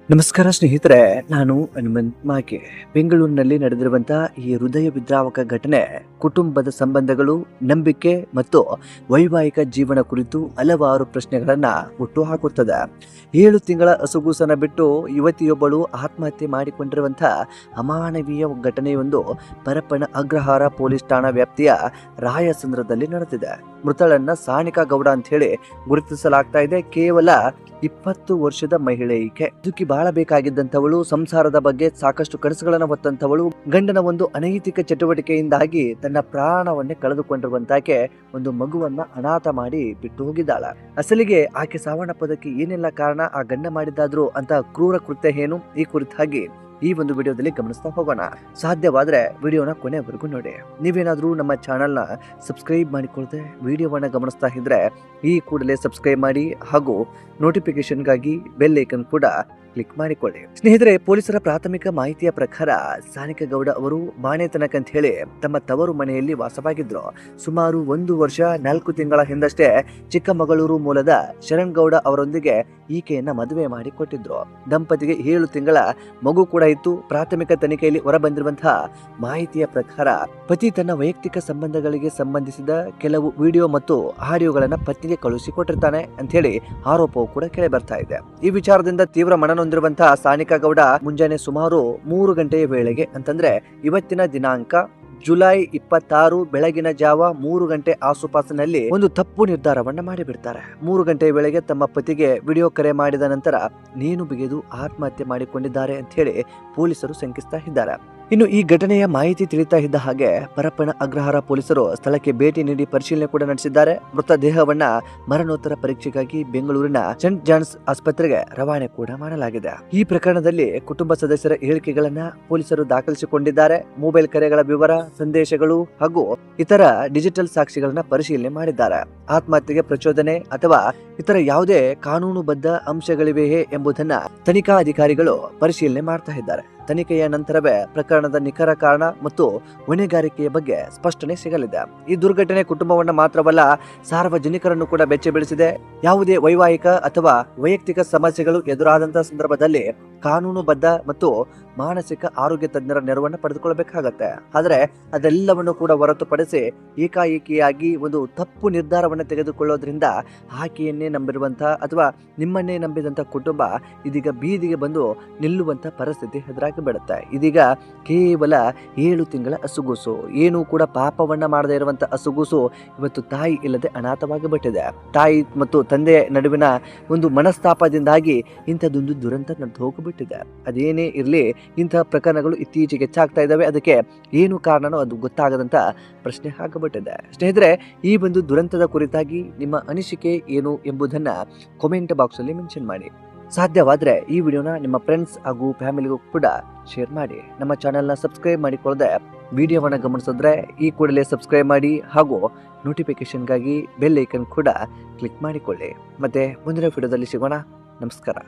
ನಮಸ್ಕಾರ ಸ್ನೇಹಿತರೆ, ನಾನು ಹನುಮಂತ್ ಮಾಕೆ. ಬೆಂಗಳೂರಿನಲ್ಲಿ ನಡೆದಿರುವಂತಹ ಈ ಹೃದಯ ವಿದ್ರಾವಕ ಘಟನೆ ಕುಟುಂಬದ ಸಂಬಂಧಗಳು, ನಂಬಿಕೆ ಮತ್ತು ವೈವಾಹಿಕ ಜೀವನ ಕುರಿತು ಹಲವಾರು ಪ್ರಶ್ನೆಗಳನ್ನ ಹುಟ್ಟು ಹಾಕುತ್ತದೆ. 7 ತಿಂಗಳ ಹಸುಗೂಸನ ಬಿಟ್ಟು ಯುವತಿಯೊಬ್ಬಳು ಆತ್ಮಹತ್ಯೆ ಮಾಡಿಕೊಂಡಿರುವಂತಹ ಅಮಾನವೀಯ ಘಟನೆಯೊಂದು ಪರಪ್ಪನ ಅಗ್ರಹಾರ ಪೊಲೀಸ್ ಠಾಣಾ ವ್ಯಾಪ್ತಿಯ ರಾಯಸಂದ್ರದಲ್ಲಿ ನಡೆದಿದೆ. ಮೃತಳನ್ನ ಸಾನಿಕಾ ಗೌಡ ಅಂತ ಹೇಳಿ ಗುರುತಿಸಲಾಗ್ತಾ ಇದೆ. ಕೇವಲ 20 ವರ್ಷದ ಮಹಿಳೆ ಈಕೆ. ದುಃಖಿ ಬಾಳಬೇಕಾಗಿದ್ದಂಥವಳು, ಸಂಸಾರದ ಬಗ್ಗೆ ಸಾಕಷ್ಟು ಕನಸುಗಳನ್ನು ಹೊತ್ತಂಥವಳು, ಗಂಡನ ಒಂದು ಅನೈತಿಕ ಚಟುವಟಿಕೆಯಿಂದಾಗಿ ತನ್ನ ಪ್ರಾಣವನ್ನೇ ಕಳೆದುಕೊಂಡಿರುವಂತಾಕೆ ಒಂದು ಮಗುವನ್ನ ಅನಾಥ ಮಾಡಿ ಬಿಟ್ಟು ಹೋಗಿದ್ದಾಳ. ಅಸಲಿಗೆ ಆಕೆ ಸಾವನ್ನಪ್ಪದಕ್ಕೆ ಏನೆಲ್ಲ ಕಾರಣ, ಆ ಗಂಡ ಮಾಡಿದ್ದಾದ್ರು ಅಂತ ಕ್ರೂರ ಕೃತ್ಯ ಏನು, ಈ ಕುರಿತಾಗಿ ಈ ಒಂದು ವಿಡಿಯೋದಲ್ಲಿ ಗಮನಿಸ್ತಾ ಹೋಗೋಣ. ಸಾಧ್ಯವಾದ್ರೆ ವಿಡಿಯೋನ ಕೊನೆವರೆಗೂ ನೋಡಿ. ನೀವೇನಾದ್ರೂ ನಮ್ಮ ಚಾನೆಲ್ನ ಸಬ್ಸ್ಕ್ರೈಬ್ ಮಾಡಿಕೊಳ್ಳದೆ ವಿಡಿಯೋವನ್ನ ಗಮನಿಸ್ತಾ ಇದ್ರೆ ಈ ಕೂಡಲೇ ಸಬ್ಸ್ಕ್ರೈಬ್ ಮಾಡಿ ಹಾಗೂ ನೋಟಿಫಿಕೇಶನ್ಗಾಗಿ ಬೆಲ್ ಐಕನ್ ಕೂಡ ಕ್ಲಿಕ್ ಮಾಡಿಕೊಳ್ಳಿ. ಸ್ನೇಹಿತರೆ, ಪೊಲೀಸರ ಪ್ರಾಥಮಿಕ ಮಾಹಿತಿಯ ಪ್ರಕಾರ ಸಾನಿಕಾ ಗೌಡ ಅವರು ಬಾಣೆತನಕ ಅಂತ ಹೇಳಿ ತಮ್ಮ ತವರು ಮನೆಯಲ್ಲಿ ವಾಸವಾಗಿದ್ರು. ಸುಮಾರು 1 ವರ್ಷ 4 ತಿಂಗಳ ಹಿಂದಷ್ಟೇ ಚಿಕ್ಕಮಗಳೂರು ಮೂಲದ ಶರಣ್ ಗೌಡ ಅವರೊಂದಿಗೆ ಈಕೆಯನ್ನ ಮದುವೆ ಮಾಡಿ ಕೊಟ್ಟಿದ್ರು. ದಂಪತಿಗೆ 7 ತಿಂಗಳ ಮಗು ಕೂಡ ಇತ್ತು. ಪ್ರಾಥಮಿಕ ತನಿಖೆಯಲ್ಲಿ ಹೊರಬಂದಿರುವಂತಹ ಮಾಹಿತಿಯ ಪ್ರಕಾರ ಪತಿ ತನ್ನ ವೈಯಕ್ತಿಕ ಸಂಬಂಧಗಳಿಗೆ ಸಂಬಂಧಿಸಿದ ಕೆಲವು ವಿಡಿಯೋ ಮತ್ತು ಆಡಿಯೋಗಳನ್ನ ಪತ್ನಿಗೆ ಕಳುಹಿಸಿಕೊಟ್ಟಿರ್ತಾನೆ ಅಂತ ಹೇಳಿ ಆರೋಪವು ಕೂಡ ಕೇಳಿ ಬರ್ತಾ ಇದೆ. ಈ ವಿಚಾರದಿಂದ ತೀವ್ರ ಮನನೊಂದಿರುವಂತಹ ಸಾನಿಕಾ ಗೌಡ ಮುಂಜಾನೆ ಸುಮಾರು 3 ಗಂಟೆಯ ವೇಳೆಗೆ, ಅಂತಂದ್ರೆ ಇವತ್ತಿನ ದಿನಾಂಕ ಜುಲೈ 26 ಬೆಳಗಿನ ಜಾವ 3 ಗಂಟೆ ಆಸುಪಾಸಿನಲ್ಲಿ ಒಂದು ತಪ್ಪು ನಿರ್ಧಾರವನ್ನ ಮಾಡಿಬಿಡ್ತಾರೆ. 3 ಗಂಟೆಯ ವೇಳೆಗೆ ತಮ್ಮ ಪತಿಗೆ ವಿಡಿಯೋ ಕರೆ ಮಾಡಿದ ನಂತರ ನೇಣು ಬಿಗಿದು ಆತ್ಮಹತ್ಯೆ ಮಾಡಿಕೊಂಡಿದ್ದಾರೆ ಅಂತ ಹೇಳಿ ಪೊಲೀಸರು ಶಂಕಿಸ್ತಾ ಇದ್ದಾರೆ. ಇನ್ನು ಈ ಘಟನೆಯ ಮಾಹಿತಿ ತಿಳಿತಾ ಇದ್ದ ಹಾಗೆ ಪರಪ್ಪನ ಅಗ್ರಹಾರ ಪೊಲೀಸರು ಸ್ಥಳಕ್ಕೆ ಭೇಟಿ ನೀಡಿ ಪರಿಶೀಲನೆ ಕೂಡ ನಡೆಸಿದ್ದಾರೆ. ಮೃತದೇಹವನ್ನ ಮರಣೋತ್ತರ ಪರೀಕ್ಷೆಗಾಗಿ ಬೆಂಗಳೂರಿನ ಸೆಂಟ್ ಜಾನ್ಸ್ ಆಸ್ಪತ್ರೆಗೆ ರವಾನೆ ಕೂಡ ಮಾಡಲಾಗಿದೆ. ಈ ಪ್ರಕರಣದಲ್ಲಿ ಕುಟುಂಬ ಸದಸ್ಯರ ಹೇಳಿಕೆಗಳನ್ನ ಪೊಲೀಸರು ದಾಖಲಿಸಿಕೊಂಡಿದ್ದಾರೆ. ಮೊಬೈಲ್ ಕರೆಗಳ ವಿವರ, ಸಂದೇಶಗಳು ಹಾಗೂ ಇತರ ಡಿಜಿಟಲ್ ಸಾಕ್ಷಿಗಳನ್ನ ಪರಿಶೀಲನೆ ಮಾಡಿದ್ದಾರೆ. ಆತ್ಮಹತ್ಯೆಗೆ ಪ್ರಚೋದನೆ ಅಥವಾ ಇತರ ಯಾವುದೇ ಕಾನೂನುಬದ್ಧ ಅಂಶಗಳಿವೆಯೇ ಎಂಬುದನ್ನ ತನಿಖಾ ಅಧಿಕಾರಿಗಳು ಪರಿಶೀಲನೆ ಮಾಡ್ತಾ ಇದ್ದಾರೆ. ತನಿಖೆಯ ನಂತರವೇ ಪ್ರಕರಣದ ನಿಖರ ಕಾರಣ ಮತ್ತು ಹೊಣೆಗಾರಿಕೆಯ ಬಗ್ಗೆ ಸ್ಪಷ್ಟನೆ ಸಿಗಲಿದೆ. ಈ ದುರ್ಘಟನೆ ಕುಟುಂಬವನ್ನ ಮಾತ್ರವಲ್ಲ, ಸಾರ್ವಜನಿಕರನ್ನು ಕೂಡ ಬೆಚ್ಚಿ ಬೀಳಿಸಿದೆ. ಯಾವುದೇ ವೈವಾಹಿಕ ಅಥವಾ ವೈಯಕ್ತಿಕ ಸಮಸ್ಯೆಗಳು ಎದುರಾದಂತಹ ಸಂದರ್ಭದಲ್ಲಿ ಕಾನೂನುಬದ್ಧ ಮತ್ತು ಮಾನಸಿಕ ಆರೋಗ್ಯ ತಜ್ಞರ ನೆರವನ್ನು ಪಡೆದುಕೊಳ್ಳಬೇಕಾಗತ್ತೆ. ಆದರೆ ಅದೆಲ್ಲವನ್ನು ಕೂಡ ಹೊರತುಪಡಿಸಿ ಏಕಾಏಕಿಯಾಗಿ ಒಂದು ತಪ್ಪು ನಿರ್ಧಾರವನ್ನು ತೆಗೆದುಕೊಳ್ಳೋದ್ರಿಂದ ಆಕೆಯನ್ನೇ ನಂಬಿರುವಂತಹ ಅಥವಾ ನಿಮ್ಮನ್ನೇ ನಂಬಿದಂತ ಕುಟುಂಬ ಇದೀಗ ಬೀದಿಗೆ ಬಂದು ನಿಲ್ಲುವಂತ ಪರಿಸ್ಥಿತಿ ಎದುರಾಗಿ ಬಿಡುತ್ತೆ. ಇದೀಗ ಕೇವಲ 7 ತಿಂಗಳ ಹಸುಗೂಸು, ಏನೂ ಕೂಡ ಪಾಪವನ್ನ ಮಾಡದೇ ಇರುವಂತ ಹಸುಗೂಸು ಇವತ್ತು ತಾಯಿ ಇಲ್ಲದೆ ಅನಾಥವಾಗಿ ಬಿಟ್ಟಿದೆ. ತಾಯಿ ಮತ್ತು ತಂದೆಯ ನಡುವಿನ ಒಂದು ಮನಸ್ತಾಪದಿಂದಾಗಿ ಇಂಥದ್ದೊಂದು ದುರಂತ ನಡೆದು ಹೋಗಿಬಿಟ್ಟಿದೆ. ಅದೇನೇ ಇರಲಿ, ಇಂತಹ ಪ್ರಕರಣಗಳು ಇತ್ತೀಚೆಗೆ ಹೆಚ್ಚಾಗ್ತಾ ಇದ್ದಾವೆ. ಅದಕ್ಕೆ ಏನು ಕಾರಣನೋ ಅದು ಗೊತ್ತಾಗದಂತ ಪ್ರಶ್ನೆ ಆಗಬಿಟ್ಟಿದೆ. ಸ್ನೇಹಿತರೆ, ಈ ಒಂದು ದುರಂತದ ಕುರಿತಾಗಿ ನಿಮ್ಮ ಅನಿಸಿಕೆ ಏನು ಎಂಬುದನ್ನ ಕಾಮೆಂಟ್ ಬಾಕ್ಸ್ ಅಲ್ಲಿ ಮೆನ್ಷನ್ ಮಾಡಿ. ಸಾಧ್ಯವಾದ್ರೆ ಈ ವಿಡಿಯೋನ ನಿಮ್ಮ ಫ್ರೆಂಡ್ಸ್ ಹಾಗೂ ಫ್ಯಾಮಿಲಿಗೂ ಕೂಡ ಶೇರ್ ಮಾಡಿ. ನಮ್ಮ ಚಾನೆಲ್ನ ಸಬ್ಸ್ಕ್ರೈಬ್ ಮಾಡಿಕೊಳ್ಳದೆ ವಿಡಿಯೋವನ್ನ ಗಮನಿಸಿದ್ರೆ ಈ ಕೂಡಲೇ ಸಬ್ಸ್ಕ್ರೈಬ್ ಮಾಡಿ ಹಾಗೂ ನೋಟಿಫಿಕೇಶನ್ಗಾಗಿ ಬೆಲ್ ಐಕನ್ ಕೂಡ ಕ್ಲಿಕ್ ಮಾಡಿಕೊಳ್ಳಿ. ಮತ್ತೆ ಮುಂದಿನ ವಿಡಿಯೋದಲ್ಲಿ ಸಿಗೋಣ. ನಮಸ್ಕಾರ.